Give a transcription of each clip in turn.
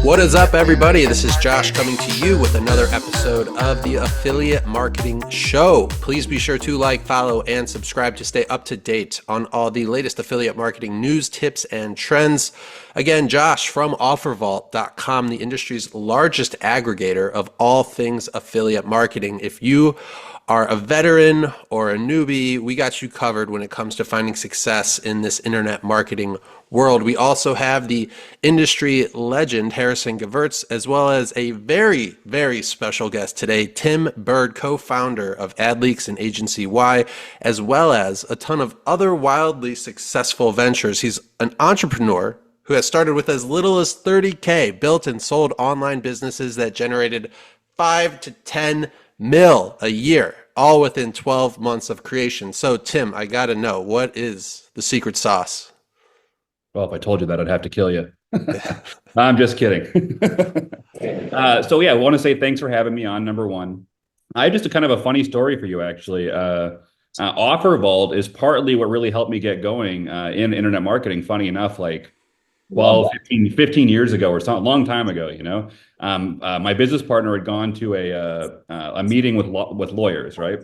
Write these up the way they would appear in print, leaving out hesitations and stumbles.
What is up, everybody? This is Josh coming to you with another episode of the Affiliate Marketing Show. Please be sure to like, follow, and subscribe to stay up to date on all the latest affiliate marketing news, tips, and trends. Again, Josh from OfferVault.com, the industry's largest aggregator of all things affiliate marketing. If you are a veteran or a newbie, we got you covered when it comes to finding success in this internet marketing world. We also have the industry legend, Harrison Gevirtz, as well as a very, very special guest today, Tim Burd, co-founder of AdLeaks Agency, as well as a ton of other wildly successful ventures. He's an entrepreneur who has started with as little as $30K, built and sold online businesses that generated 5 to 10 mil a year, all within 12 months of creation. So, Tim, I got to know, what is the secret sauce? Well, if I told you that, I'd have to kill you. I'm just kidding. I want to say thanks for having me on, number one. I have just a kind of a funny story for you, actually. OfferVault is partly what really helped me get going in internet marketing. Funny enough, like 15 years ago or something, a long time ago, my business partner had gone to a meeting with lawyers, right?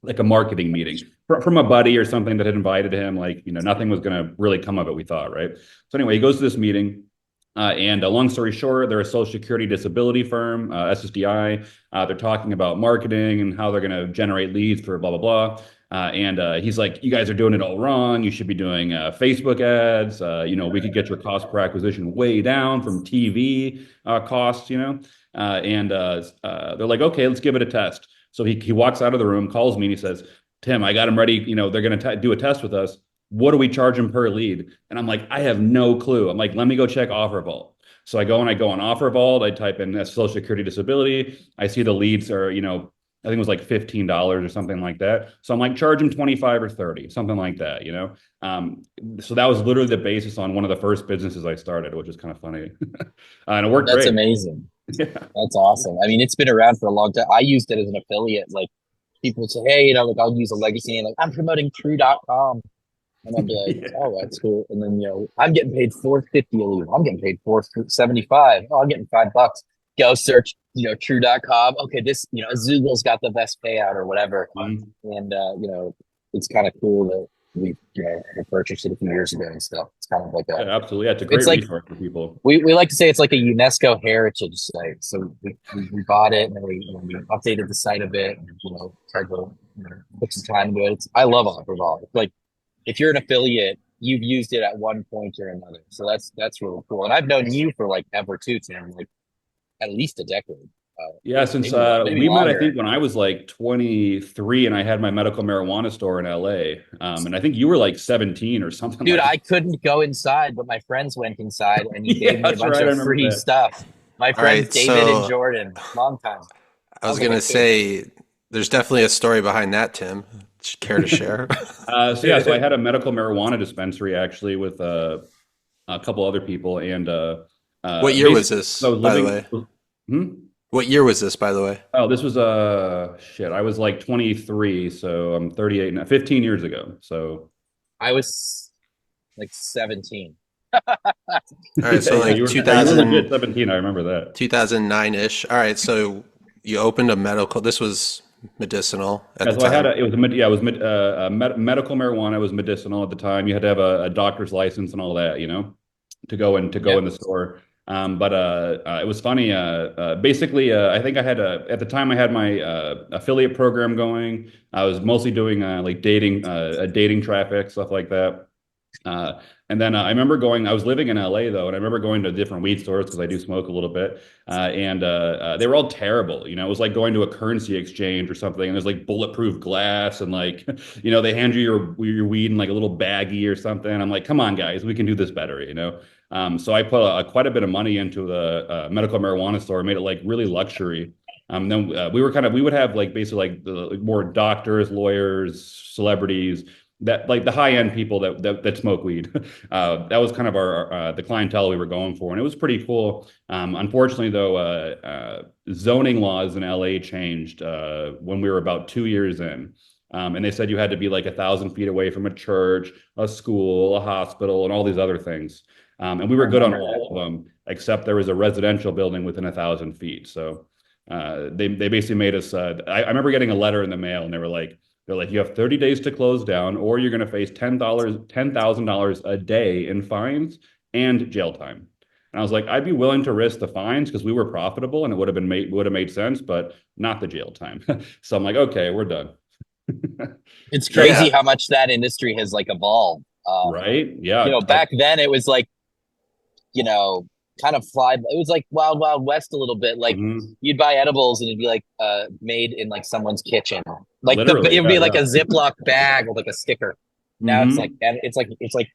Like a marketing meeting from a buddy or something that had invited him. Nothing was going to really come of it, we thought, right? So anyway, he goes to this meeting. And long story short, they're a social security disability firm, SSDI. They're talking about marketing and how they're going to generate leads for blah, blah, blah. And he's like, you guys are doing it all wrong. You should be doing Facebook ads. We could get your cost per acquisition way down from TV costs, and they're like, okay, let's give it a test. So he walks out of the room, calls me, and he says, Tim, I got him ready. They're going to do a test with us. What do we charge them per lead? And I'm like, I have no clue. I'm like, let me go check OfferVault. So I go on OfferVault. I type in Social Security Disability. I see the leads are, I think it was like $15 or something like that. So I'm like, charge them 25 or 30, something like that, So that was literally the basis on one of the first businesses I started, which is kind of funny. And it worked great. That's amazing. Yeah. That's awesome. I mean, it's been around for a long time. I used it as an affiliate. Like, people say, hey, I'll use a legacy name. Like, I'm promoting True.com. And I'll be like, oh, that's cool. And then, I'm getting paid $4.50 a lead. I'm getting paid $4.75. Oh, I'm getting $5. Go search, True.com. Okay, this, Zoogle's got the best payout or whatever. Mm-hmm. And, it's kind of cool that we purchased it a few years ago and stuff. It's kind of like absolutely. Yeah, it's a great resource for people. We like to say it's like a UNESCO heritage site. So we bought it and then we updated the site a bit and, tried to put some time into it. I love OfferVault. Like, if you're an affiliate, you've used it at one point or another. So that's really cool. And I've known you for like ever too, Tim, like at least a decade. Since we met, I think when I was like 23 and I had my medical marijuana store in LA. And I think you were like 17 or something. Dude, I couldn't go inside, but my friends went inside and you gave me a bunch of free stuff. My friends David and Jordan, long time. I was going to say, there's definitely a story behind that, Tim. Care to share? So I had a medical marijuana dispensary actually with a couple other people. And what year was this, by the way? What year was this, by the way? Oh, this was I was like 23, so I'm 38 now. 15 years ago. So I was like 17. All right, so like 2017. I remember that 2009-ish. All right, so you opened a medical. This was medicinal at the time. Medical marijuana. It was medicinal at the time. You had to have a doctor's license and all that, to go in the store. But it was funny. Basically, I think I had at the time I had my affiliate program going. I was mostly doing like dating traffic, stuff like that. And then I remember I was living in LA though, and I remember going to different weed stores because I do smoke a little bit. And they were all terrible. It was like going to a currency exchange or something, and there's like bulletproof glass and like, they hand you your weed in like a little baggie or something. I'm like, come on, guys, we can do this better, So I put quite a bit of money into the medical marijuana store, made it like really luxury. Then we would have like basically like the more doctors, lawyers, celebrities, that like the high end people that smoke weed. That was kind of our the clientele we were going for, and it was pretty cool. Unfortunately, though, zoning laws in LA changed when we were about 2 years in. And they said you had to be like 1,000 feet away from a church, a school, a hospital, and all these other things. And we were good on all of them, except there was a residential building within 1,000 feet. So they basically made us, I remember getting a letter in the mail and they're like, you have 30 days to close down, or you're going to face $10,000 a day in fines and jail time. And I was like, I'd be willing to risk the fines because we were profitable and it would have made sense, but not the jail time. So I'm like, okay, we're done. It's crazy how much that industry has like evolved. Right? Yeah. Back then it was like, kind of it was like Wild Wild West a little bit. Like you'd buy edibles and it'd be like made in like someone's kitchen. Like it'd be like a Ziploc bag with like a sticker. Now it's like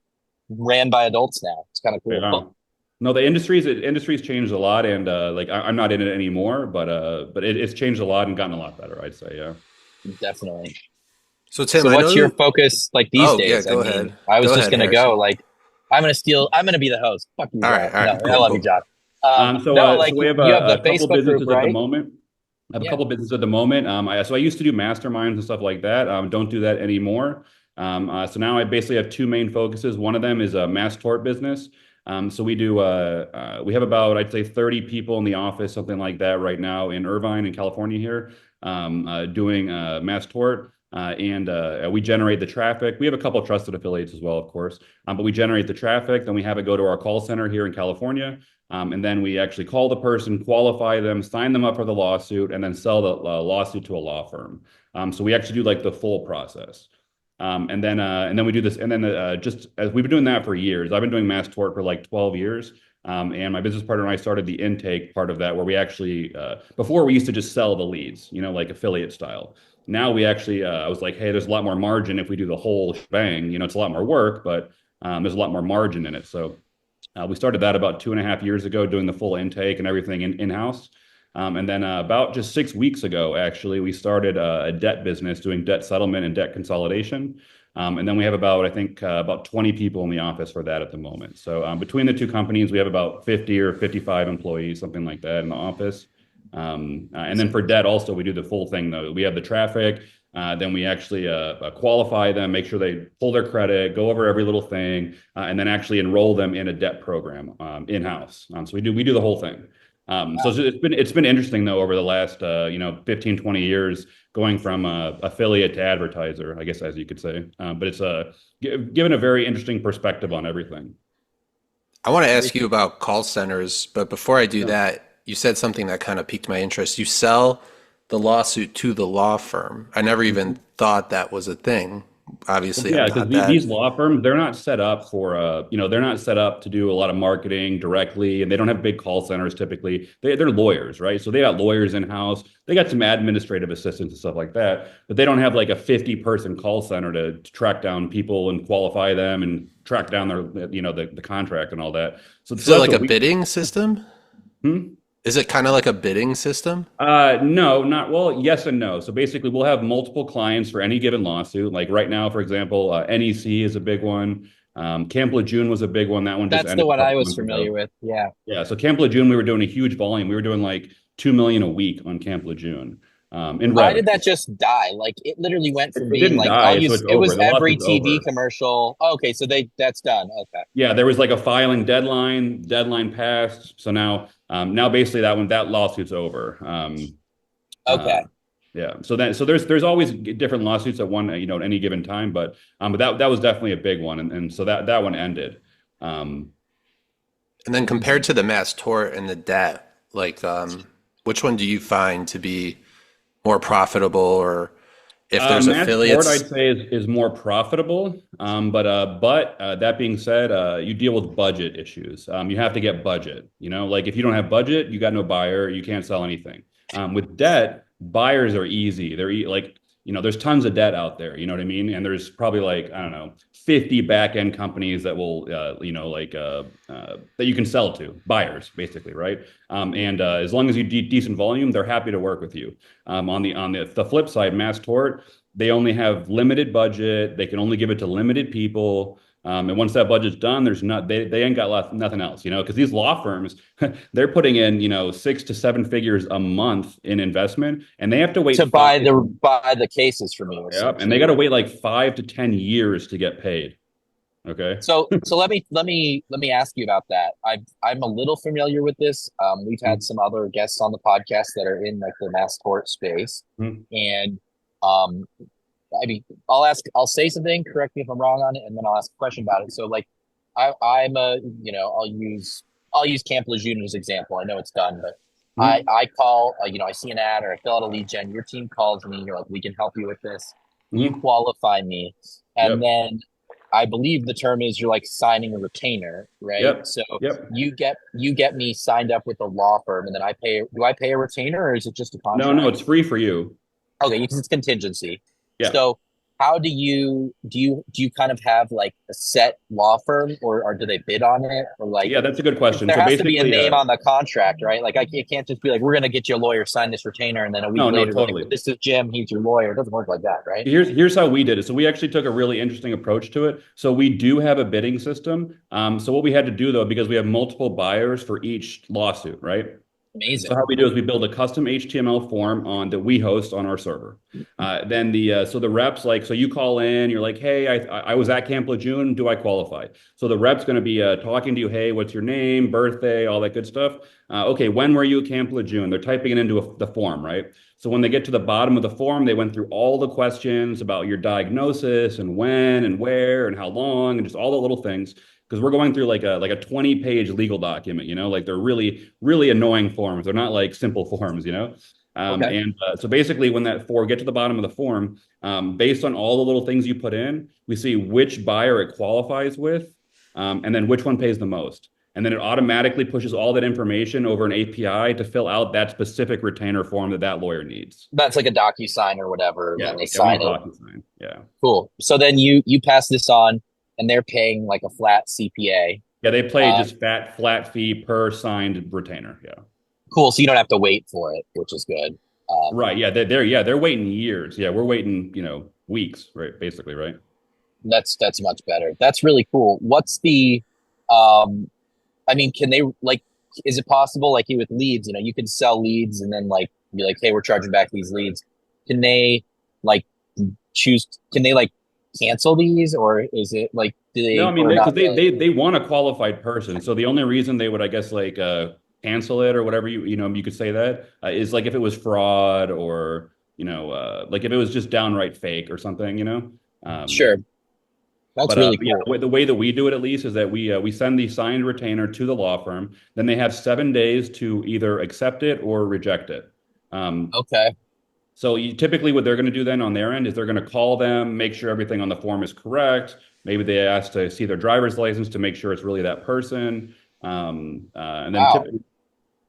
ran by adults now. It's kind of cool. Yeah. No, the industry's changed a lot, and I'm not in it anymore, but it's changed a lot and gotten a lot better, I'd say. Yeah, definitely. So Tim, what's your focus like these days? Yeah, go ahead. I was just gonna go like I'm gonna be the host. Fuck you. All right. I love you, Josh. So we have a couple businesses at the moment. I have a couple businesses at the moment. I used to do masterminds and stuff like that. Don't do that anymore. So now I basically have two main focuses. One of them is a mass tort business. So we do, we have about, I'd say 30 people in the office, something like that right now in Irvine in California here, doing mass tort. And we generate the traffic. We have a couple of trusted affiliates as well, of course, but we generate the traffic. Then we have it go to our call center here in California. And then we actually call the person, qualify them, sign them up for the lawsuit, and then sell the lawsuit to a law firm. So we actually do like the full process. And then we do this, and then just as we've been doing that for years. I've been doing mass tort for like 12 years. And my business partner and I started the intake part of that, where we actually, before we used to just sell the leads, like affiliate style. Now we actually, I was like, hey, there's a lot more margin if we do the whole shebang. It's a lot more work, but there's a lot more margin in it. So we started that about 2.5 years ago, doing the full intake and everything in-house. And then about just 6 weeks ago, actually, we started a debt business doing debt settlement and debt consolidation. And then we have about 20 people in the office for that at the moment. So between the two companies, we have about 50 or 55 employees, something like that in the office. And then for debt also, we do the full thing, though. We have the traffic. Then we actually qualify them, make sure they pull their credit, go over every little thing, and then actually enroll them in a debt program in-house. So we do the whole thing. So it's been interesting, though, over the last 15, 20 years, going from affiliate to advertiser, I guess, as you could say. But it's given a very interesting perspective on everything. I want to ask you about call centers, but before I do that, you said something that kind of piqued my interest. You sell the lawsuit to the law firm. I never even thought that was a thing. Obviously, yeah, because these law firms, they're not set up for, they're not set up to do a lot of marketing directly, and they don't have big call centers typically. They're lawyers, right? So they got lawyers in-house. They got some administrative assistants and stuff like that, but they don't have like a 50-person call center to track down people and qualify them and track down their, the contract and all that. So is it like a bidding system? Is it kind of like a bidding system? No, not well. Yes and no. So basically, we'll have multiple clients for any given lawsuit. Like right now, for example, NEC is a big one. Camp Lejeune was a big one. That one just ended. That's the one I was familiar with. Yeah. Yeah. So Camp Lejeune, we were doing a huge volume. We were doing like $2 million a week on Camp Lejeune. Why did that just die? Like it literally went from being like it was every TV commercial. Oh, okay, so that's done. Okay. Yeah, there was like a filing deadline. Deadline passed. So now basically that lawsuit's over. Okay. Yeah. So there's always different lawsuits at one at any given time, but that was definitely a big one, and so that one ended. And then compared to the mass tort and the debt, like which one do you find to be more profitable, or if there's affiliates? Tort, I'd say is more profitable. But that being said, you deal with budget issues. You have to get budget. Like if you don't have budget, you got no buyer, you can't sell anything. With debt, buyers are easy. There's tons of debt out there. You know what I mean? And there's probably like, I don't know, 50 back-end companies that will, that you can sell to, buyers, basically, right? And as long as you decent volume, they're happy to work with you. On the flip side, mass tort, they only have limited budget. They can only give it to limited people. And once that budget's done, they ain't got nothing else, because these law firms, they're putting in, 6 to 7 figures a month in investment, and they have to wait to buy the cases from you. Yep, and they got to wait like 5 to 10 years to get paid. Okay. So let me ask you about that. I'm a little familiar with this. We've had some other guests on the podcast that are in like the mass tort space, Mhm. and I mean, I'll say something, correct me if I'm wrong on it, and then I'll ask a question about it. So like, I'm I'll use Camp Lejeune as an example. I know it's done, but Mhm. I call, I see an ad or I fill out a lead gen. Your team calls me. You're like, we can help you with this. You Mhm. qualify me, and Yep. then I believe the term is you're like signing a retainer, right? Yep. So Yep. you get me signed up with a law firm, and then I pay. Do I pay a retainer, or is it just a No, no, contract? it's free for you. Okay, because it's contingency. Yeah. So how do you kind of have like a set law firm, or do they bid on it, or like Yeah, that's a good question. there So has to be a basically, name on the contract, right? Like it can't just be like we're gonna get you a lawyer, sign this retainer, and then a week no, no, later like totally. this is Jim, he's your lawyer. It doesn't work like that, right? Here's how we did it. So we actually took a really interesting approach to it. So we do have a bidding system. So what we had to do though, because we have multiple buyers for each lawsuit, right? So Amazing. how we do is we build a custom HTML form on that we host on our server. Then the reps like so you call in, you're like, hey, I was at Camp Lejeune, do I qualify? So the rep's going to be talking to you, hey, what's your name, birthday, all that good stuff. Okay, when were you at Camp Lejeune? They're typing it into the form, right? So when they get to the bottom of the form, they went through all the questions about your diagnosis and when and where and how long and just all the little things because we're going through like a 20-page legal document, like they're really, really annoying forms. They're not like simple forms. Okay. And so basically when get to the bottom of the form, based on all the little things you put in, we see which buyer it qualifies with, and then which one pays the most. And then it automatically pushes all that information over an API to fill out that specific retainer form that lawyer needs. That's like a DocuSign or whatever, and Yeah, then they yeah, we sign use it. DocuSign. Yeah. Cool. So then you pass this on, and they're paying like a flat CPA. Yeah, they play Uh, just flat fee per signed retainer. Yeah. cool. So you don't have to wait for it, which is good. Right. Yeah. They're waiting years. Yeah. We're waiting, weeks, right? Basically, right? That's much better. That's really cool. What's the um I mean, can they like is it possible like with leads, you can sell leads and then like be like, hey, we're charging back these leads. Can they like can they like cancel these, or is it like do No, I they mean, or because not they, really? they, they want a qualified person. So the only reason they would, I guess, like, cancel it or whatever you could say that is like if it was fraud or, like if it was just downright fake or something. Um, Sure. That's But really yeah, cool. the way that we do it at least is that we send the signed retainer to the law firm. Then they have 7 days to either accept it or reject it. Um, Okay. so typically what they're going to do then on their end is they're going to call them, make sure everything on the form is correct. Maybe they ask to see their driver's license to make sure it's really that person. And then Wow. typically,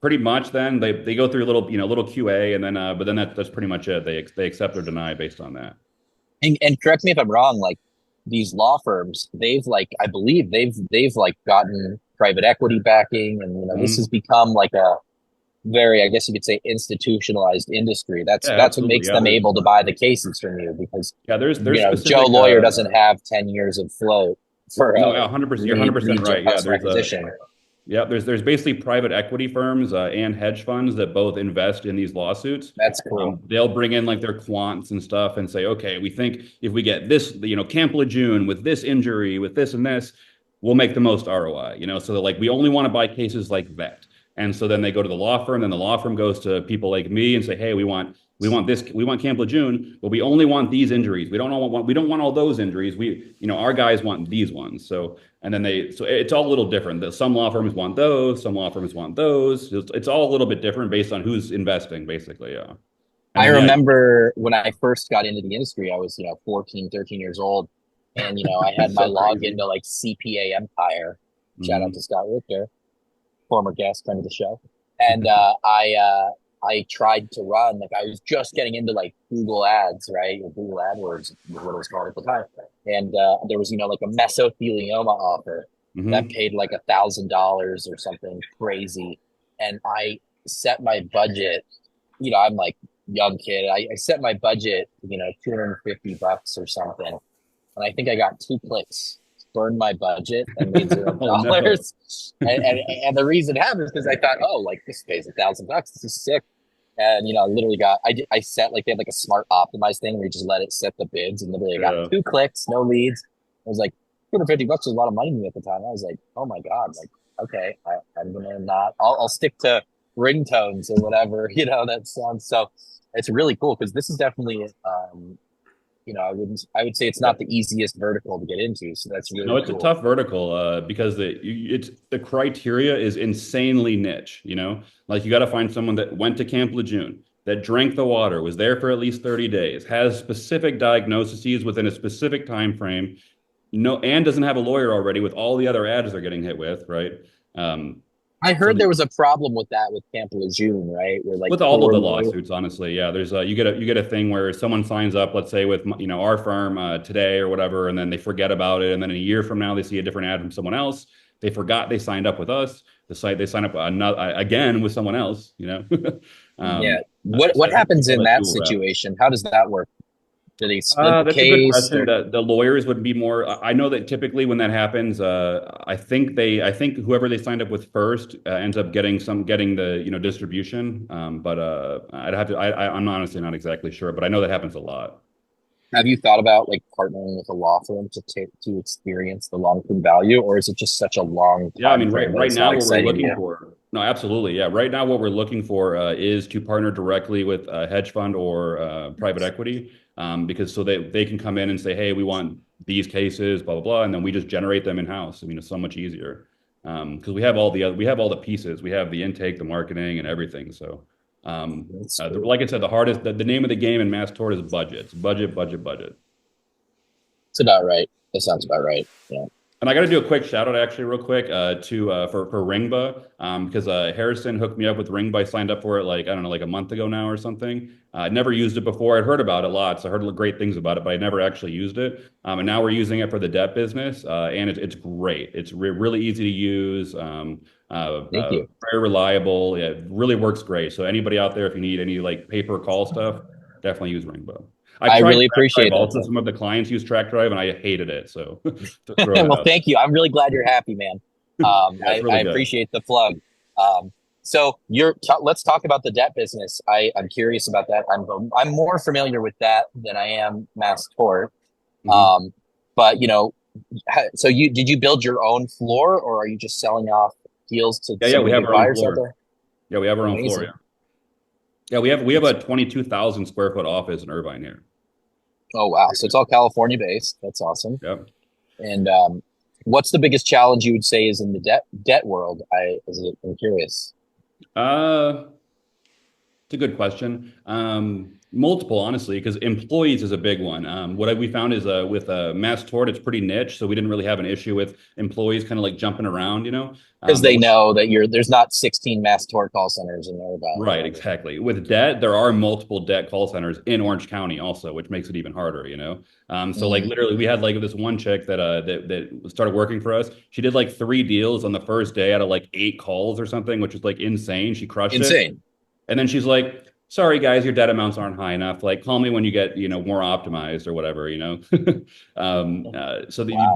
pretty much then they go through a little QA and then but then that's pretty much it. They accept or deny based on that. And correct me if I'm wrong, like these law firms, they've like I believe they've like gotten private equity backing, and this has Mhm. become like a very, I guess you could say, institutionalized industry. That's Yeah, that's what absolutely. makes Yeah, them able to buy the cases from you, because yeah. There's Joe specific Lawyer doesn't have 10 years of float for no, 100%. You're lead 100% lead gen right. Yeah, customer acquisition. there's basically private equity firms and hedge funds that both invest in these lawsuits. That's cool. They'll bring in like their quants and stuff and say, okay, we think if we get this, Camp Lejeune with this injury, with this and this, we'll make the most ROI. So that like we only want to buy cases like that. And so then they go to the law firm, then the law firm goes to people like me and say, hey, we want Camp Lejeune, but we only want these injuries. We don't want all those injuries. Our guys want these ones. So and then so it's all a little different. Some law firms want those, some law firms want those. It's all a little bit different based on who's investing, basically. Yeah. And I then, yeah. remember when I first got into the industry, I was 14, 13 years old, and I had It's my so login crazy. to like CPA Empire. Shout out Hmm. to Scott Richter, former guest, friend of the show. And I tried to run, like I was just getting into like Google Ads, right? Or Google AdWords was what it was called at the time. And there was like a mesothelioma offer that Hmm. paid like $1,000 or something crazy. And I set my budget, I'm like young kid. I set my budget, $250 or something. And I think I got 2 clicks, burned my budget, and made zero Oh no. dollars. And the reason it happened is because I thought, oh, like this pays $1,000. This is sick. And I literally I set like they had like a smart optimized thing where you just let it set the bids, and literally I got Yeah. 2 clicks, no leads. I was like, $250 was a lot of money to me at the time. I was like, oh my God, like, okay, I'm gonna not, I'll stick to ringtones or whatever, that sounds so. It's really cool because this is definitely, I would say it's not the easiest vertical to get into. So that's really No, it's cool. a tough vertical because the criteria is insanely niche. Like you got to find someone that went to Camp Lejeune, that drank the water, was there for at least 30 days, has specific diagnoses within a specific time frame, and doesn't have a lawyer already with all the other ads they're getting hit with, right? I So hear there was a problem with that with Camp Lejeune, right? Where like with all of the lawsuits, honestly, yeah, there's you get a thing where someone signs up, let's say with our firm today or whatever, and then they forget about it, and then a year from now they see a different ad from someone else. They forgot they signed up with us. They sign up again with someone else. Yeah. What happens in that situation? How does that work? Do they split the That's case? a good question. The lawyers would be more. I know that typically when that happens, I think whoever they signed up with first ends up getting the distribution. But I'd have to. I'm honestly not exactly sure, but I know that happens a lot. Have you thought about like partnering with a law firm to experience the long-term value, or is it just such a long time? Yeah, I mean, right now what we're looking for. No, absolutely. Yeah, right now what we're looking for is to partner directly with a hedge fund or private equity. Because so they can come in and say, hey, we want these cases, blah, blah, blah. And then we just generate them in house. I mean, it's so much easier because we have all the pieces. We have the intake, the marketing and everything. So like I said, the name of the game in mass tort is budgets, budget. It's about right. That sounds about right. Yeah. And I got to do a quick shout out actually real quick for Ringba because Harrison hooked me up with Ringba. I signed up for it like a month ago now or something. I'd never used it before. I'd heard about it lots. I heard great things about it, but I never actually used it. And now we're using it for the debt business, and it's great. It's really easy to use. Thank you. Very reliable. Yeah, it really works great. So anybody out there, if you need any like paper call stuff, definitely use Ringba. I really appreciate it. Also, some of the clients use TrackDrive, and I hated it. So, well, thank you. I'm really glad you're happy, man. I appreciate the plug. So let's talk about the debt business. I'm curious about that. I'm more familiar with that than I am mass tort. Mm-hmm. But so did you build your own floor, or are you just selling off deals to we have our own floor. Out there? Yeah, we have our own floor. Yeah, we have a 22,000 square foot office in Irvine here. Oh, wow. So it's all California based. That's awesome. Yep. And what's the biggest challenge you would say is in the debt world? I'm curious. It's a good question. Multiple, honestly, because employees is a big one. What we found is with mass tort, it's pretty niche, so we didn't really have an issue with employees kind of like jumping around, because they know that there's not 16 mass tort call centers in Irvine. Right, exactly. With debt, there are multiple debt call centers in Orange County also, which makes it even harder, So like literally, we had like this one chick that started working for us. She did like 3 deals on the first day out of like 8 calls or something, which is like insane. She crushed it. And then she's like, sorry guys, your debt amounts aren't high enough. Like, call me when you get, more optimized or whatever,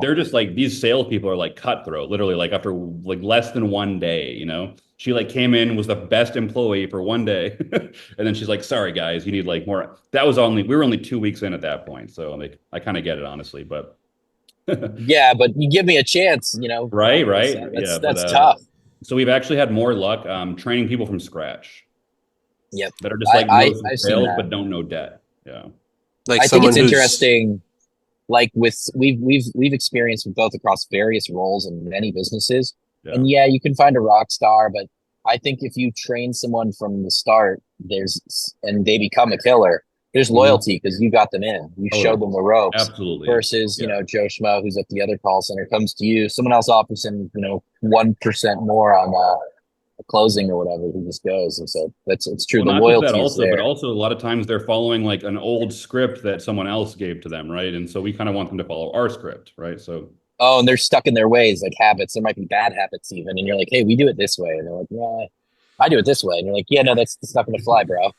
They're just like, these salespeople are like cutthroat, literally like after like less than 1 day, She like came in, was the best employee for 1 day. And then she's like, sorry guys, you need like more. We were only 2 weeks in at that point. So like, I kind of get it honestly, but. Yeah, but you give me a chance, Right. That's tough. So we've actually had more luck training people from scratch. Yep. That are just like I've sales but don't know debt. Yeah. Like I think it's interesting. Like we've experienced with both across various roles in many businesses. Yeah. And you can find a rock star, but I think if you train someone from the start, and they become a killer, there's loyalty because you got them in. You showed them the ropes. Absolutely. Versus, Joe Schmo who's at the other call center comes to you, someone else offers him, 1% more on a closing or whatever, he just goes. And so it's true. Well, the loyalty is there. But also a lot of times they're following like an old script that someone else gave to them, right? And so we kind of want them to follow our script, right? So and they're stuck in their ways, like habits. There might be bad habits even, and you're like, hey, we do it this way, and they're like, yeah, I do it this way, and you're like, yeah, no, that's not going to fly, bro.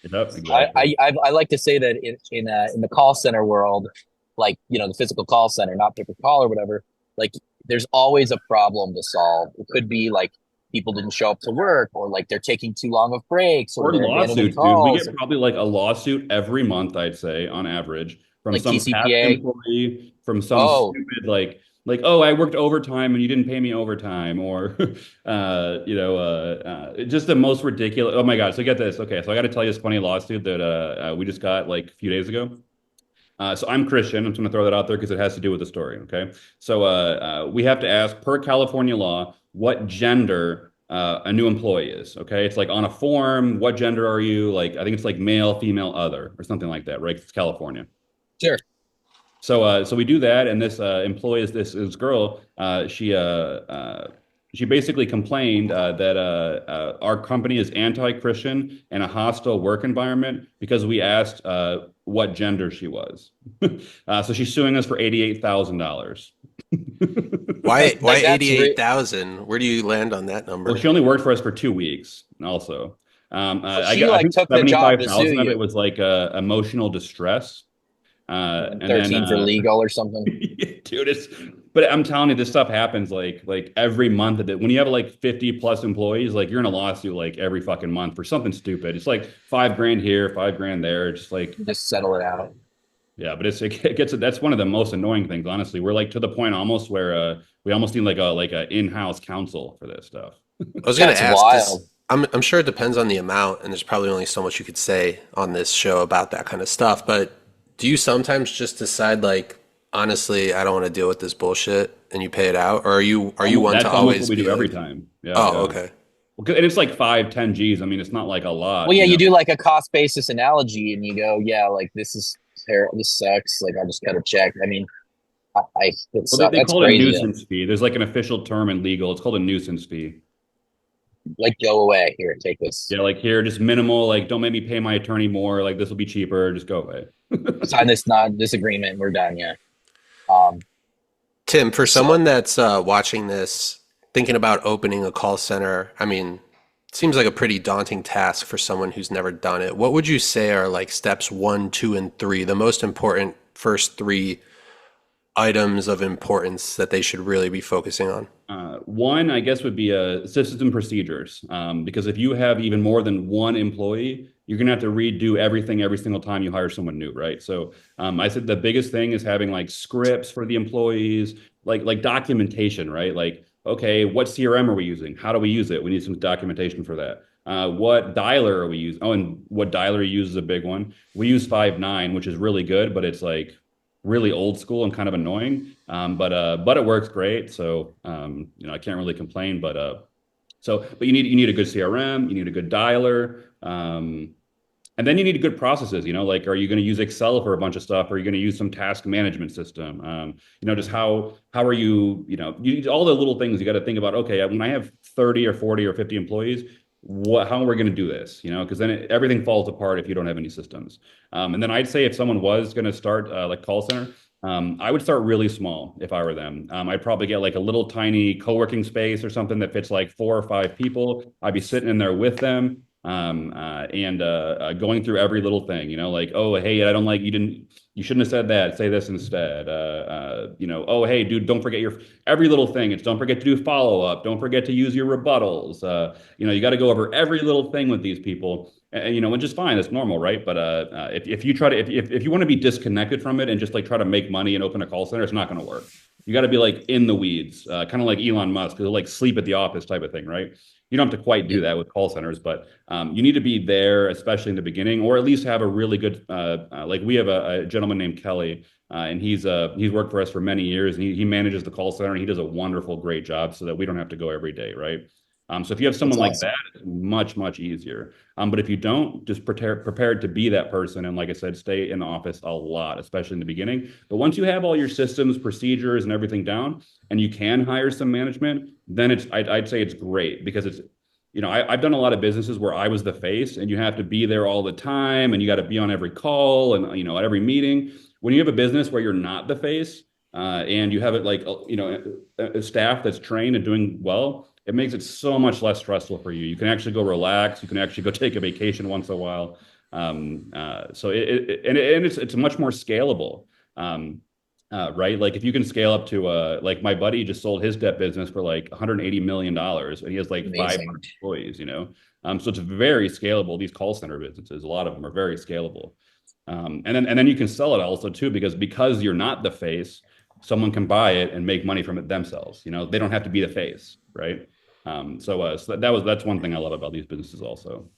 Exactly. I like to say that in the call center world, like the physical call center, not pay per call or whatever, like there's always a problem to solve. It could be like people didn't show up to work, or like they're taking too long of breaks, or lawsuits, dude. We get probably like a lawsuit every month, I'd say, on average, from Like some past TCPA? employee, from some Oh, stupid oh, I worked overtime and you didn't pay me overtime, or just the most ridiculous. Oh my God! So get this. Okay, so I got to tell you this funny lawsuit that we just got like a few days ago. So I'm Christian. I'm just going to throw that out there because it has to do with the story. Okay. So we have to ask per California law what gender a new employee is. Okay. It's like on a form, what gender are you? Like, I think it's like male, female, other, or something like that, right? It's California. sure. So we do that, and this employee is this girl. She basically complained that our company is anti-Christian and a hostile work environment because we asked what gender she was. So she's suing us for $88,000. Why Like that's 88,000? Where do you land on that Well, number? she only worked for us for 2 weeks. Also, she I like think took the job to sue 75,000 of it you. was like emotional distress. And then 13 for legal or something. dude, but I'm telling you, this stuff happens like every month. When you have like 50 plus employees, like you're in a lawsuit like every fucking month for something stupid. It's like $5,000 here, $5,000 there. It's just like, Just settle it out. yeah, but it gets that's one of the most annoying things, honestly. We're like to the point almost where we almost need like a in-house counsel for this stuff. I was going That's to ask, 'cause wild. I'm sure it depends on the amount, and there's probably only so much you could say on this show about that kind of stuff. But do you sometimes just decide, like, honestly, I don't want to deal with this bullshit, and you pay it out, or are you one That's to almost always what we be do every like, time. Yeah, oh, yeah. okay, Well, and it's like 5, 10 G's. I mean, it's not like a Well, lot, yeah, you you know. do like a cost basis analogy and you go, yeah, like this is terrible. This sucks. Like I'll just cut a check. I mean, it Well, sucks. they That's call it a crazy though. nuisance fee. There's like an official term in legal. It's called a nuisance fee. Like go away. Here, take this. Yeah, like here, just minimal. Like, don't make me pay my attorney more. Like, this will be cheaper. Just go away. Sign this not disagreement. We're done. Yeah. Um, Tim, for so someone that's watching this, thinking about opening a call center, I mean, it seems like a pretty daunting task for someone who's never done it. What would you say are like steps one, two, and three, the most important first three items of importance that they should really be focusing on? One, I guess, would be systems and procedures. Because if you have even more than one employee, you're gonna have to redo everything every single time you hire someone new, right? So I said the biggest thing is having like scripts for the employees, like documentation, right? Like, okay, what CRM are we using? How do we use it? We need some documentation for that. What dialer are we using? Oh, and what dialer you use is a big one. We use 5.9, which is really good, but it's like really old school and kind of annoying. But it works great. So I can't really complain. But you need a good CRM, you need a good dialer, and then you need good processes. Like, are you going to use Excel for a bunch of stuff? Are you going to use some task management system? Just how are you? All the little things you got to think about. Okay, when I have 30 or 40 or 50 employees, how are we going to do this? Because then everything falls apart if you don't have any systems. And then I'd say if someone was going to start like call center, I would start really small if I were them. I'd probably get like a little tiny co-working space or something that fits like 4 or 5 people. I'd be sitting in there with them, and going through every little thing, like, oh, hey, I don't like, you shouldn't have said that. Say this instead. Oh, hey, dude, don't forget every little thing. Don't forget to do follow-up. Don't forget to use your rebuttals. You got to go over every little thing with these people. And just fine, it's normal, right? But if you try to if you want to be disconnected from it and just like try to make money and open a call center, it's not going to work. You got to be like in the weeds, kind of like Elon Musk, who like sleep at the office type of thing, right? You don't have to quite do that with call centers, but you need to be there, especially in the beginning, or at least have a really good. Like we have a gentleman named Kelly, and he's worked for us for many years, and he manages the call center, and he does a wonderful, great job, so that we don't have to go every day, right? So if you have someone like that, it's much, much easier. But if you don't, just prepared to be that person. And like I said, stay in the office a lot, especially in the beginning. But once you have all your systems, procedures, and everything down, and you can hire some management, then I'd say it's great because it's, I've done a lot of businesses where I was the face and you have to be there all the time and you got to be on every call and, at every meeting. When you have a business where you're not the face, and you have it like, a staff that's trained and doing well, it makes it so much less stressful for you. You can actually go relax. You can actually go take a vacation once in a while. So it's much more scalable, right? Like if you can scale up to like my buddy just sold his debt business for like $180 million, and he has like amazing. 500 employees. So it's very scalable. These call center businesses, a lot of them are very scalable. And then you can sell it also too, because you're not the face, someone can buy it and make money from it themselves. They don't have to be the face, right? So that's one thing I love about these businesses also.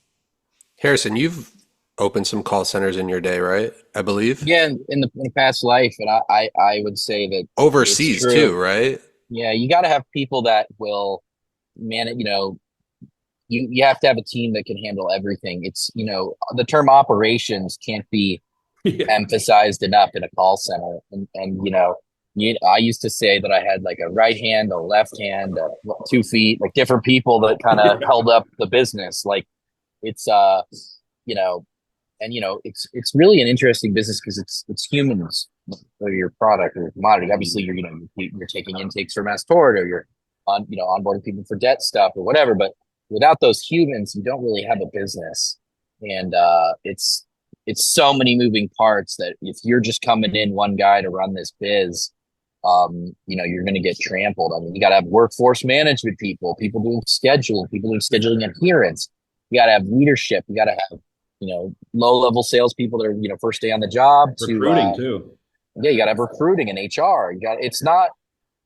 Harrison, you've opened some call centers in your day, right? I believe. Yeah, in the past life, and I would say that it's Overseas true. too, right? Yeah, you got to have people that will manage. You have to have a team that can handle everything. It's the term operations can't be Yeah. emphasized enough in a call center. And I used to say that I had like a right hand, a left hand, 2 feet, like different people that kind of held up the business. Like it's you know, it's really an interesting business because it's humans or your product or commodity. Obviously, you're taking intakes for mass tort, or you're onboarding people for debt stuff or whatever. But without those humans, you don't really have a business. And it's so many moving parts that if you're just coming in one guy to run this biz, you're going to get trampled. I mean, you got to have workforce management people doing scheduling adherence. You got to have leadership. You got to have low level salespeople that are first day on the job. Recruiting too. Yeah, you got to have recruiting and HR.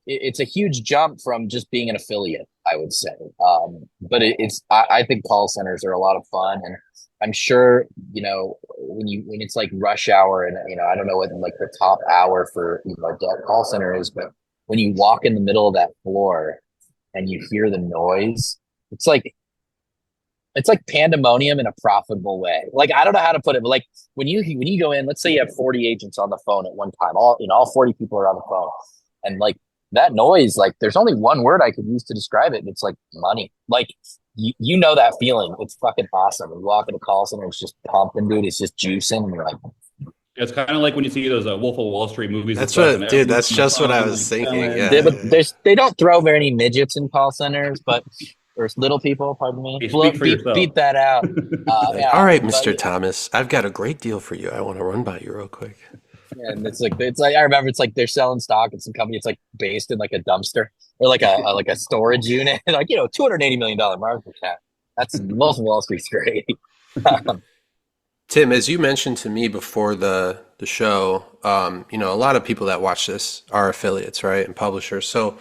It's a huge jump from just being an affiliate, I would say. But I think call centers are a lot of fun, and I'm sure when it's like rush hour, and I don't know what like the top hour for a debt call center is, but when you walk in the middle of that floor and you hear the noise, it's like pandemonium in a profitable way. Like, I don't know how to put it, but like when you go in, let's say you have 40 agents on the phone at one time, all 40 people are on the phone, and like that noise, like there's only one word I could use to describe it, and it's like money. Like you know that feeling. It's fucking awesome. You walk in a call center, it's just pumping, dude. It's just juicing, and you're like, It's kind of like when you see those Wolf of Wall Street movies. That's what, dude. That's just what I was thinking. Yeah. But they don't throw very midgets in call centers, but there's little people. Pardon me. Beat that out. Yeah, all right, Mr. Thomas, I've got a great deal for you. I want to run by you real quick. And it's like I remember it's like they're selling stock in some company. It's like based in like a dumpster or like a storage unit. Like $280 million market cap. That's most of Wall Street's great. Tim, as you mentioned to me before the show, a lot of people that watch this are affiliates, right, and publishers. So,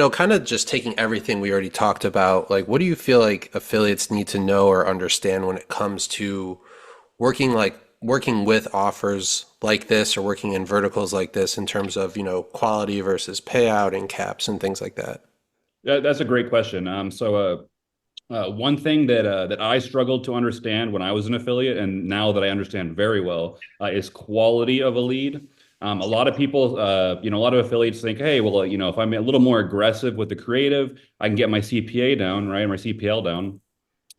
kind of just taking everything we already talked about, like, what do you feel like affiliates need to know or understand when it comes to working with offers like this or working in verticals like this in terms of, quality versus payout and caps and things like that? That's a great question. One ththing that I struggled to understand when I was an affiliate, and now that I understand very well, is quality of a lead. A lot of people, a lot of affiliates think, hey, well, if I'm a little more aggressive with the creative, I can get my CPA down, right, my CPL down,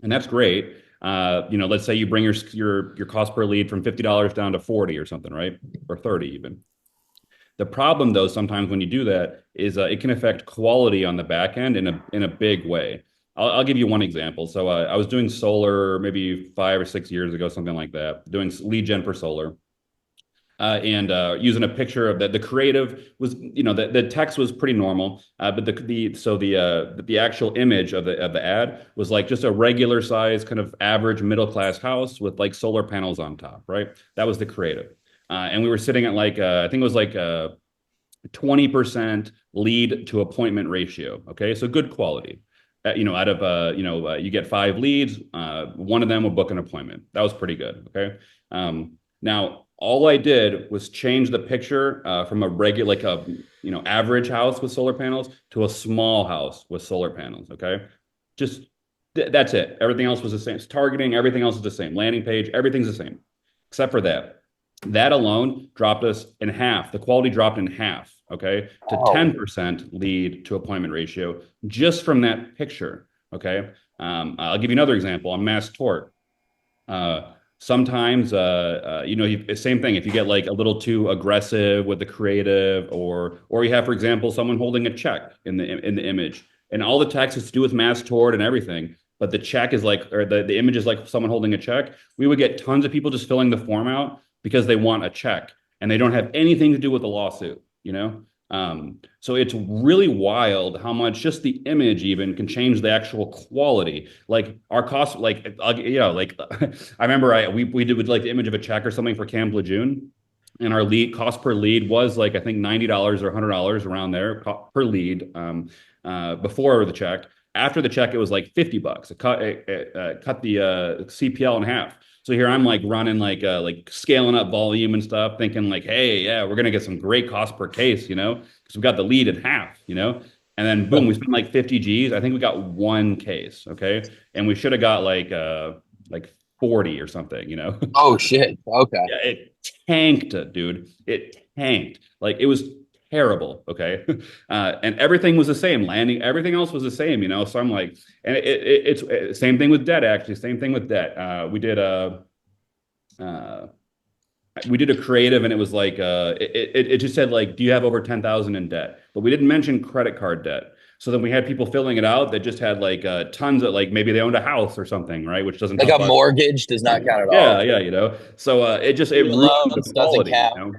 and that's great. Let's say you bring your cost per lead from $50 down to 40 or something, right, or 30 even. The problem, though, sometimes when you do that is it can affect quality on the back end in a big way. I'll give you one example. So I was doing solar maybe 5 or 6 years ago, something like that, doing lead gen for solar. And using a picture of that, the creative was, the text was pretty normal, but the actual image of the ad was like just a regular size kind of average middle class house with like solar panels on top, right? That was the creative, and we were sitting at like I think it was like 20% lead to appointment ratio. Okay, so good quality. Out of you get 5 leads, one of them will book an appointment. That was pretty good. Okay, now. All I did was change the picture from a regular, like average house with solar panels to a small house with solar panels. Okay, just that's it. Everything else was the same. It's targeting, everything else is the same. Landing page, everything's the same, except for that. That alone dropped us in half. The quality dropped in half. Okay, to 10% lead to appointment ratio just from that picture. Okay, I'll give you another example on mass tort. Sometimes, same thing. If you get like a little too aggressive with the creative, or you have, for example, someone holding a check in the image, and all the text is to do with mass tort and everything, but the check is like, or the image is like someone holding a check. We would get tons of people just filling the form out because they want a check and they don't have anything to do with the lawsuit. So it's really wild how much just the image even can change the actual quality. Like our cost, like like I remember we did with like the image of a check or something for Camp Lejeune, and our lead cost per lead was like I think $90 or $100 around there per lead before the check. After the check, it was like $50. It cut the CPL in half. So here I'm like running like scaling up volume and stuff, thinking like, hey, yeah, we're gonna get some great cost per case, because we got the lead in half, and then boom, we spent like 50 G's. I think we got one case, okay, and we should have got like 40 or something, Oh shit. Okay. Yeah, it tanked, dude. It tanked. Like it was terrible. Okay. And everything was the same. Landing, everything else was the same, So I'm like, and it's same thing with debt, actually. Same thing with debt. We did a creative, and it was like it just said like, do you have over 10,000 in debt? But we didn't mention credit card debt. So then we had people filling it out that just had like tons of, like, maybe they owned a house or something, right? Which doesn't like a mortgage does not count at all. Yeah. So it ruined the quality, count.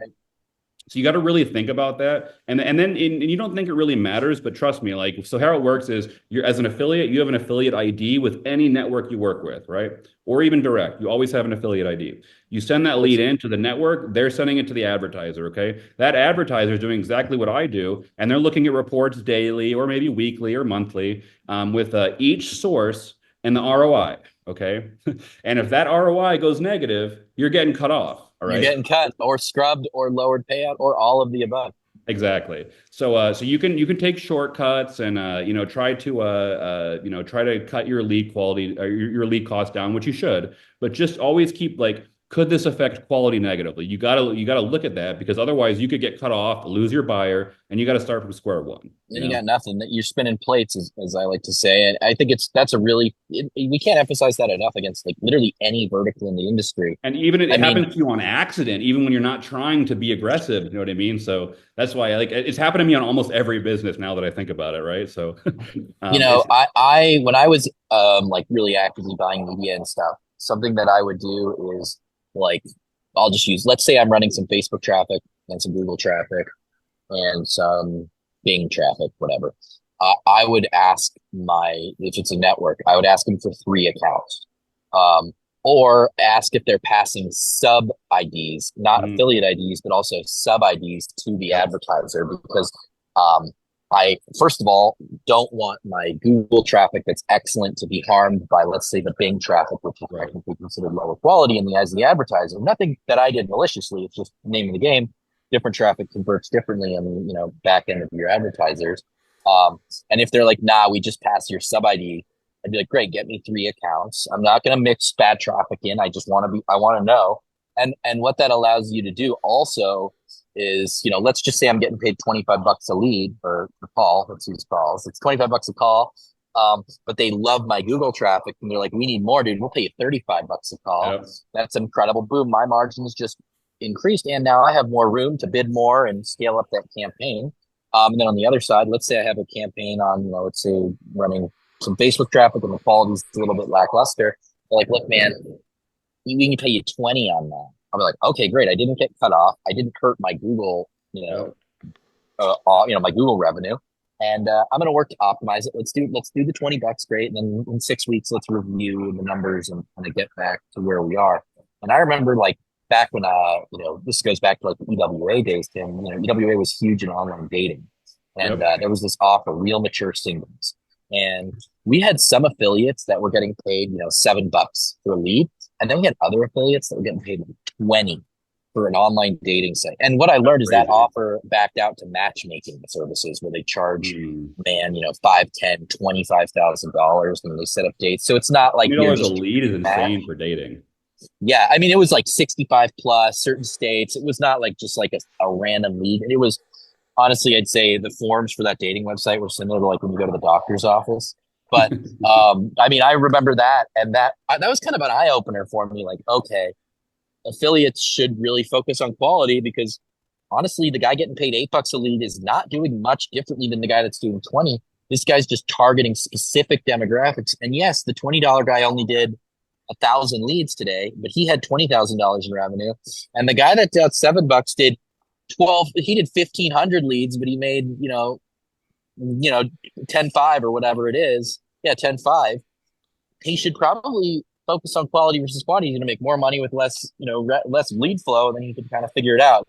So you got to really think about that, and then you don't think it really matters, but trust me, like, so how it works is you're, as an affiliate, you have an affiliate ID with any network you work with, right? Or even direct, you always have an affiliate ID. You send that lead into the network, they're sending it to the advertiser, okay? That advertiser is doing exactly what I do, and they're looking at reports daily or maybe weekly or monthly with each source and the ROI, okay? And if that ROI goes negative, you're getting cut off. All right. You're getting cut or scrubbed or lowered payout or all of the above. Exactly. So you can take shortcuts and try to cut your lead quality or your lead cost down, which you should, but just always keep like, could this affect quality negatively? You gotta look at that, because otherwise you could get cut off, lose your buyer, and you got to start from square one. Then you got nothing. That you're spinning plates, as I like to say, and I think we can't emphasize that enough against like literally any vertical in the industry. And even it happens to you on accident, even when you're not trying to be aggressive. You know what I mean? So that's why it's happened to me on almost every business now that I think about it, right? So I when I was like really actively buying media and stuff, something that I would do is, like, I'll just use, let's say I'm running some Facebook traffic and some Google traffic and some Bing traffic, whatever. I would ask if it's a network, I would ask them for 3 accounts, or ask if they're passing sub IDs, not affiliate IDs, but also sub IDs to the advertiser, because I, first of all, don't want my Google traffic that's excellent to be harmed by, let's say, the Bing traffic, which is technically considered lower quality in the eyes of the advertiser. Nothing that I did maliciously. It's just the name of the game. Different traffic converts differently on the back end of your advertisers. And if they're like, nah, we just pass your sub ID, I'd be like, great, get me 3 accounts. I'm not going to mix bad traffic in. I want to know. And what that allows you to do also is, let's just say I'm getting paid $25 a lead or a call. Let's use calls. It's $25 a call. But they love my Google traffic and they're like, we need more, dude. We'll pay you $35 a call. Yep. That's incredible. Boom. My margins just increased. And now I have more room to bid more and scale up that campaign. And then on the other side, let's say I have a campaign on, let's say running some Facebook traffic and the quality's a little bit lackluster. They're like, look, man, we can pay you 20 on that. I'll be like, okay, great. I didn't get cut off. I didn't hurt my Google, my Google revenue. And I'm going to work to optimize it. Let's do the $20. Great. And then in 6 weeks, let's review the numbers and kind of get back to where we are. And I remember like back when, this goes back to like the EWA days, Tim, EWA was huge in online dating. And there was this offer, Real Mature Singles. And we had some affiliates that were getting paid, $7 for a lead. And then we had other affiliates that were getting paid $20 for an online dating site. And what I learned is that offer backed out to matchmaking services where they charge $5,000, $10,000, $25,000 when they set up dates. So it's not like $20 a lead is insane for dating. Yeah. I mean, it was like 65 plus certain states. It was not like just like a random lead. It was, honestly, I'd say the forms for that dating website were similar to like when you go to the doctor's office. But I mean, I remember that, and that was kind of an eye opener for me. Like, okay, affiliates should really focus on quality, because honestly, the guy getting paid $8 a lead is not doing much differently than the guy that's doing 20. This guy's just targeting specific demographics. And yes, the $20 guy only did 1,000 leads today, but he had $20,000 in revenue. And the guy that did $7 did he did 1,500 leads, but he made, 10.5 or whatever it is. Yeah, 10.5. He should probably focus on quality versus quantity. He's going to make more money with less, less lead flow, and then he can kind of figure it out.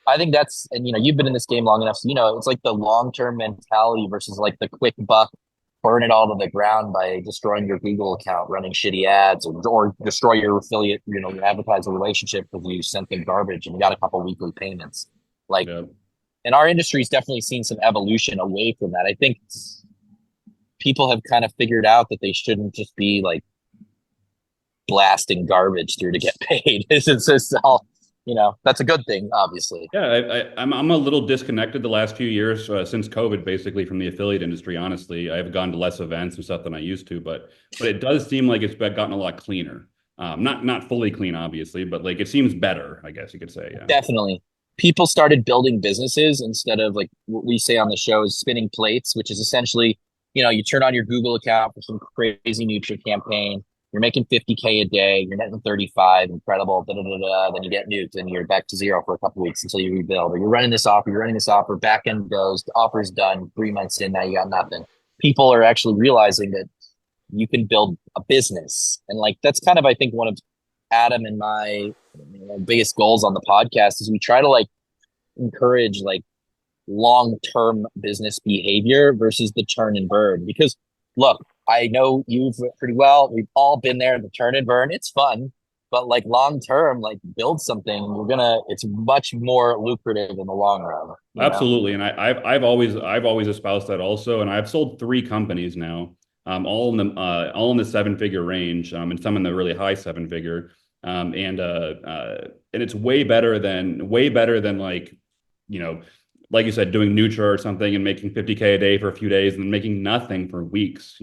I think that's, and you've been in this game long enough, so it's like the long-term mentality versus like the quick buck, burn it all to the ground by destroying your Google account, running shitty ads, or destroy your affiliate, your advertiser relationship because you sent them garbage and you got a couple weekly payments. Like, and our industry's definitely seen some evolution away from that. I think people have kind of figured out that they shouldn't just be like blasting garbage through to get paid. It's just all, that's a good thing, obviously. Yeah, I'm a little disconnected the last few years since COVID, basically, from the affiliate industry. Honestly, I've gone to less events and stuff than I used to, but it does seem like it's gotten a lot cleaner. Not fully clean, obviously, but like it seems better, I guess you could say. Yeah. Definitely. People started building businesses instead of like what we say on the show is spinning plates, which is essentially, you turn on your Google account for some crazy Nutra campaign. You're making 50K a day. You're netting 35. Incredible. Da, da, da, da. Then you get nuked and you're back to zero for a couple of weeks until you rebuild. Or you're running this offer. Back end goes. The offer's done. 3 months in, now you got nothing. People are actually realizing that you can build a business, and like that's kind of, I think, one of Adam and my biggest goals on the podcast is we try to like encourage like long-term business behavior versus the turn and burn. Because look, I know you've pretty well. We've all been there. The turn and burn, it's fun, but like long-term, like build something. It's much more lucrative in the long run. Absolutely, and I've always espoused that also. And I've sold 3 companies now, all in the 7-figure range, and some in the really high 7-figure. And it's way better than like, like you said, doing Nutra or something and making 50K a day for a few days and then making nothing for weeks.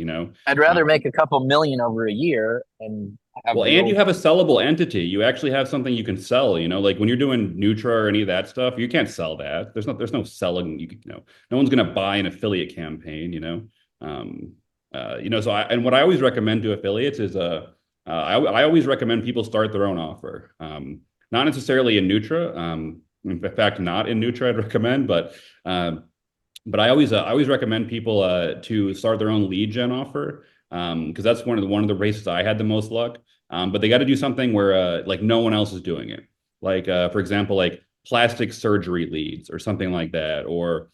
I'd rather make a couple million over a year and have and you have a sellable entity. You actually have something you can sell. Like when you're doing Nutra or any of that stuff, you can't sell that. There's no selling. No one's going to buy an affiliate campaign. So what I always recommend to affiliates is I always recommend people start their own offer. Not necessarily in Nutra. In fact, not in Nutra, I'd recommend, but I always recommend people to start their own lead gen offer, because that's one of the races I had the most luck. But they got to do something where like no one else is doing it. Like for example, like plastic surgery leads or something like that, or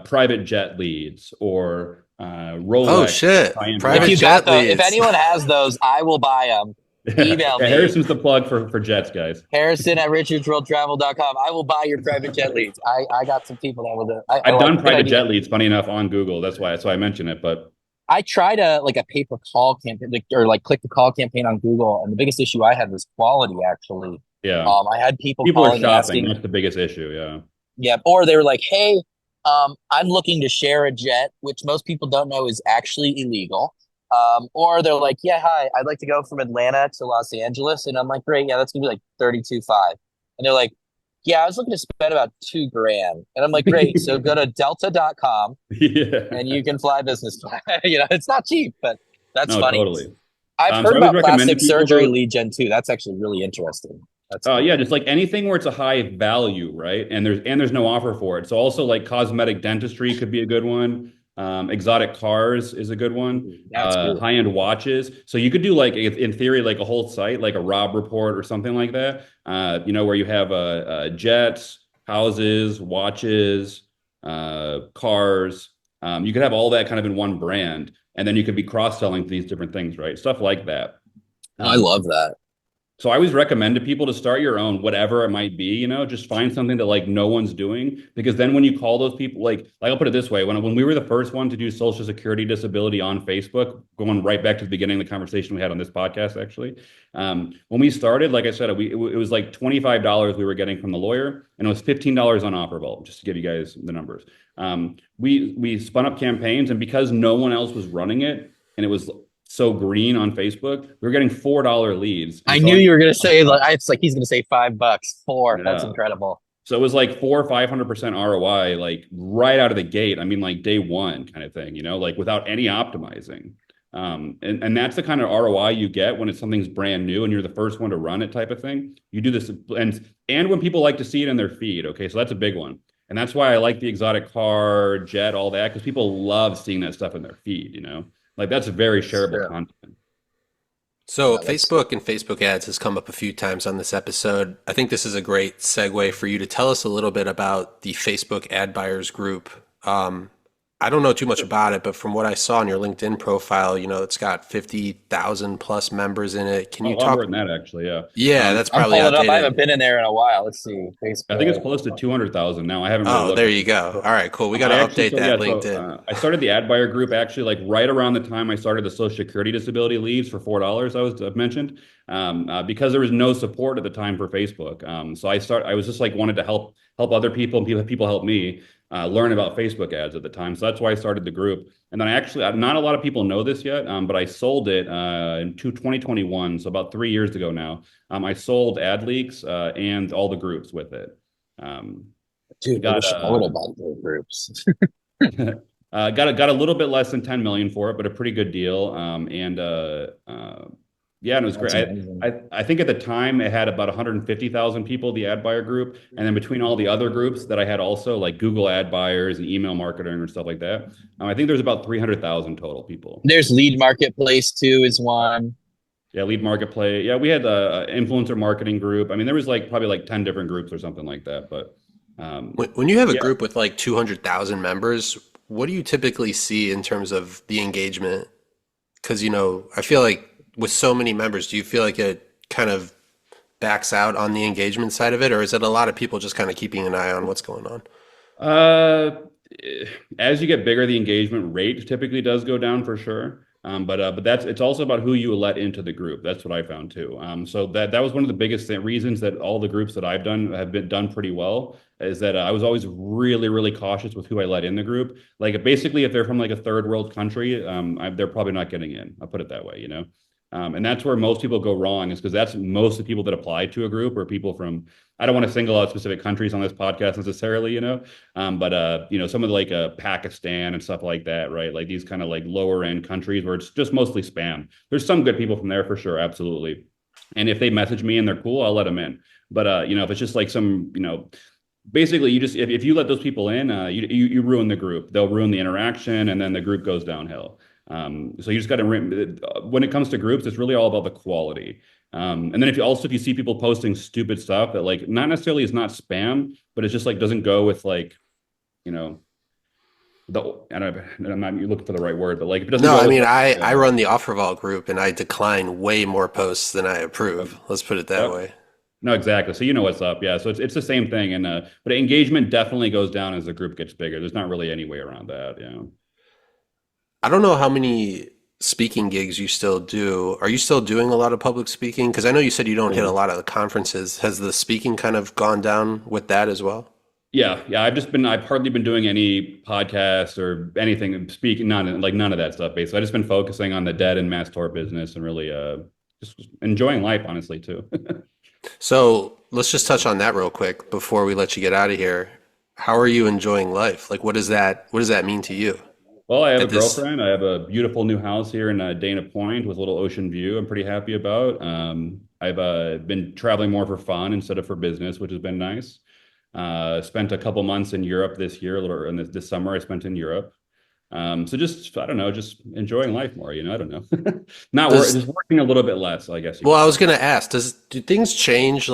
private jet leads, or Rolex. Oh shit! Private jet leads. If anyone has those, I will buy them. Email me. Harrison's the plug for jets, guys. Harrison at richardsworldtravel.com. I will buy your private jet leads. I got some people that will. I've done private jet leads, funny enough, on Google. That's why I mention it. But I tried a pay-per-call campaign, or like click-to-call campaign on Google, and the biggest issue I had was quality. Actually, yeah. I had people are shopping. Asking, that's the biggest issue. Yeah. Yeah, or they were like, "Hey, I'm looking to share a jet," which most people don't know is actually illegal. Or they're like, "Yeah, hi, I'd like to go from Atlanta to Los Angeles," and I'm like, "Great, yeah, that's gonna be like 32.5." And they're like, "Yeah, I was looking to spend about $2,000," and I'm like, "Great, so go to delta.com and you can fly business class." It's not cheap, but that's funny. Totally. I've heard about plastic surgery lead gen too. That's actually really interesting. Yeah, just like anything where it's a high value, right? And there's no offer for it. So also like cosmetic dentistry could be a good one. Exotic cars is a good one. High-end watches. So you could do like, in theory, like a whole site, like a Rob report or something like that. Where you have jets, houses, watches, cars. You could have all that kind of in one brand, and then you could be cross-selling these different things, right? Stuff like that. I love that. So I always recommend to people to start your own, whatever it might be, just find something that like no one's doing, because then when you call those people, like I'll put it this way, when we were the first one to do Social Security disability on Facebook, going right back to the beginning of the conversation we had on this podcast, actually, when we started, like I said, it was like $25 we were getting from the lawyer, and it was $15 on OfferVault, just to give you guys the numbers. We spun up campaigns, and because no one else was running it, and it was so green on Facebook, we were getting $4 leads. I knew you were going to say, it's like he's going to say $5, $4. Yeah. That's incredible. So it was like 400% or 500% ROI, like right out of the gate. I mean, like day one kind of thing, like without any optimizing. And that's the kind of ROI you get when something's brand new and you're the first one to run it type of thing. You do this, and when people like to see it in their feed. Okay, so that's a big one. And that's why I like the exotic car, jet, all that, because people love seeing that stuff in their feed, Like that's very shareable content. So Yeah, Facebook and Facebook ads has come up a few times on this episode. I think this is a great segue for you to tell us a little bit about the Facebook ad buyers group. I don't know too much about it, but from what I saw on your LinkedIn profile, it's got 50,000 plus members in it. Can you talk? More than that, actually, yeah. Yeah, that's I'm probably pulling it up. I outdated. haven't been in there in a while. Let's see. Facebook. I think it's close to 200,000 now. I haven't really Oh, looked. there you go. All right, cool. We got to update that LinkedIn. I started the ad buyer group actually like right around the time I started the Social Security disability leaves for $4 I've mentioned, because there was no support at the time for Facebook. So I was just like wanted to help other people, and people help me learn about Facebook ads at the time. So that's why I started the group. And then not a lot of people know this yet, but I sold it in 2021, so about 3 years ago now. I sold AdLeaks and all the groups with it. Dude, I wish I would have bought those groups. Got a little bit less than 10 million for it, but a pretty good deal. Yeah, and it was great. I think at the time it had about 150,000 people, the ad buyer group. And then between all the other groups that I had also, like Google ad buyers and email marketing and stuff like that, I think there's about 300,000 total people. There's Lead Marketplace too is one. Yeah, Lead Marketplace. Yeah, we had the influencer marketing group. I mean, there was probably 10 different groups or something like that. But when you have a group with 200,000 members, what do you typically see in terms of the engagement? Because, I feel like with so many members, do you feel like it kind of backs out on the engagement side of it, or is it a lot of people just kind of keeping an eye on what's going on? As you get bigger, the engagement rate typically does go down for sure. But it's also about who you let into the group. That's what I found too. So that was one of the biggest reasons that all the groups that I've done have been done pretty well, is that I was always really, really cautious with who I let in the group. Like basically, if they're from a third world country, they're probably not getting in. I'll put it that way, And that's where most people go wrong, is because that's most of the people that apply to a group are people from, I don't want to single out specific countries on this podcast necessarily, but some of Pakistan and stuff like that, right? Like these kind of lower end countries where it's just mostly spam. There's some good people from there for sure, absolutely. And if they message me and they're cool, I'll let them in. But if it's just basically if you let those people in, you ruin the group. They'll ruin the interaction, and then the group goes downhill. So you just got to, when it comes to groups, it's really all about the quality. And then if you see people posting stupid stuff that not necessarily is not spam, but it's just doesn't go with I'm not looking for the right word, but if it doesn't. No, I run the OfferVault group and I decline way more posts than I approve. Let's put it that way. No, exactly. So you know what's up. Yeah. So it's the same thing. And, but engagement definitely goes down as the group gets bigger. There's not really any way around that. Yeah. I don't know how many speaking gigs you still do. Are you still doing a lot of public speaking? Because I know you said you don't hit a lot of the conferences. Has the speaking kind of gone down with that as well? Yeah. I've hardly been doing any podcasts or anything speaking, none of that stuff. Basically, I've just been focusing on the debt and mass tort business and really just enjoying life, honestly, too. So let's just touch on that real quick before we let you get out of here. How are you enjoying life? What does that mean to you? Well, I have a girlfriend. I have a beautiful new house here in Dana Point with a little ocean view. I'm pretty happy about. I've been traveling more for fun instead of for business, which has been nice. Spent a couple months in Europe this year, this summer I spent in Europe. So just, I don't know, just enjoying life more, I don't know. Just working a little bit less, I guess. Well, I was going to ask, do things change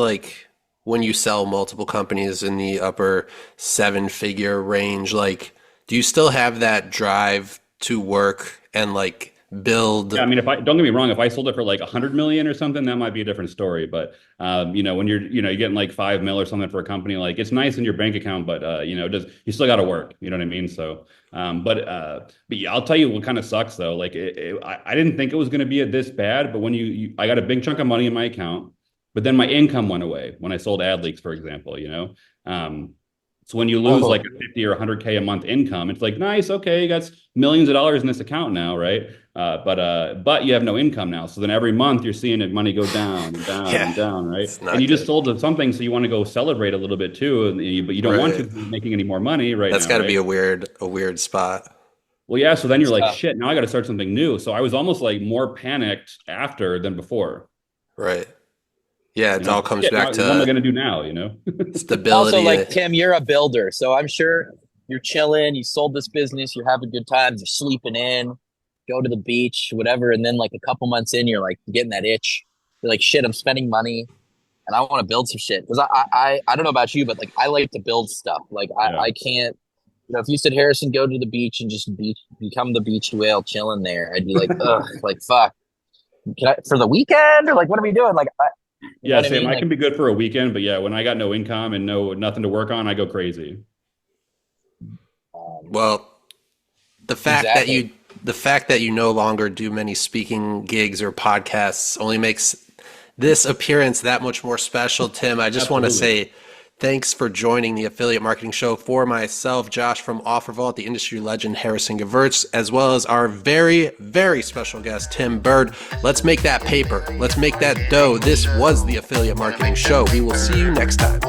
when you sell multiple companies in the upper 7-figure range? Do you still have that drive to work and build? Yeah, I mean, don't get me wrong, if I sold it for 100 million or something, that might be a different story. But when you're getting 5 mil or something for a company, it's nice in your bank account, but you still got to work. You know what I mean? So, but yeah, I'll tell you what kind of sucks though. I didn't think it was going to be this bad, but when I got a big chunk of money in my account, but then my income went away when I sold AdLeaks, for example. So when you lose a 50 or 100K a month income, it's nice, okay, you got millions of dollars in this account now, right? But you have no income now. So then every month you're seeing money go down and down and down, right? And you just sold something, so you want to go celebrate a little bit too, but you don't want to be making any more money right now. That's got to be a weird spot. Well, yeah. So then you're like, So, shit, now I got to start something new. So I was almost like more panicked after than before. Right. Yeah, it You know, all comes shit, back what am I to going to do now? You know? also, stability. like Tim, you're a builder, so I'm sure you're chilling. You sold this business. You're having good times. You're sleeping in. Go to the beach, whatever, and then like a couple months in, you're like getting that itch. You're like, shit, I'm spending money, and I want to build some shit. Because I don't know about you, but like I like to build stuff. Like I can't. If you said, Harrison, go to the beach and just become the beach whale chilling there, I'd be like, ugh, like fuck. Can I for the weekend or like what are we doing? Like, you know Yeah, what I same. mean? I Like, can be good for a weekend, but yeah, when I got no income and nothing to work on, I go crazy. Well, the fact Exactly. that you no longer do many speaking gigs or podcasts only makes this appearance that much more special, Tim. I just want to Absolutely. say thanks for joining the Affiliate Marketing Show for myself, Josh from OfferVault, the industry legend Harrison Gevirtz, as well as our very, very special guest, Tim Burd. Let's make that paper. Let's make that dough. This was the Affiliate Marketing Show. We will see you next time.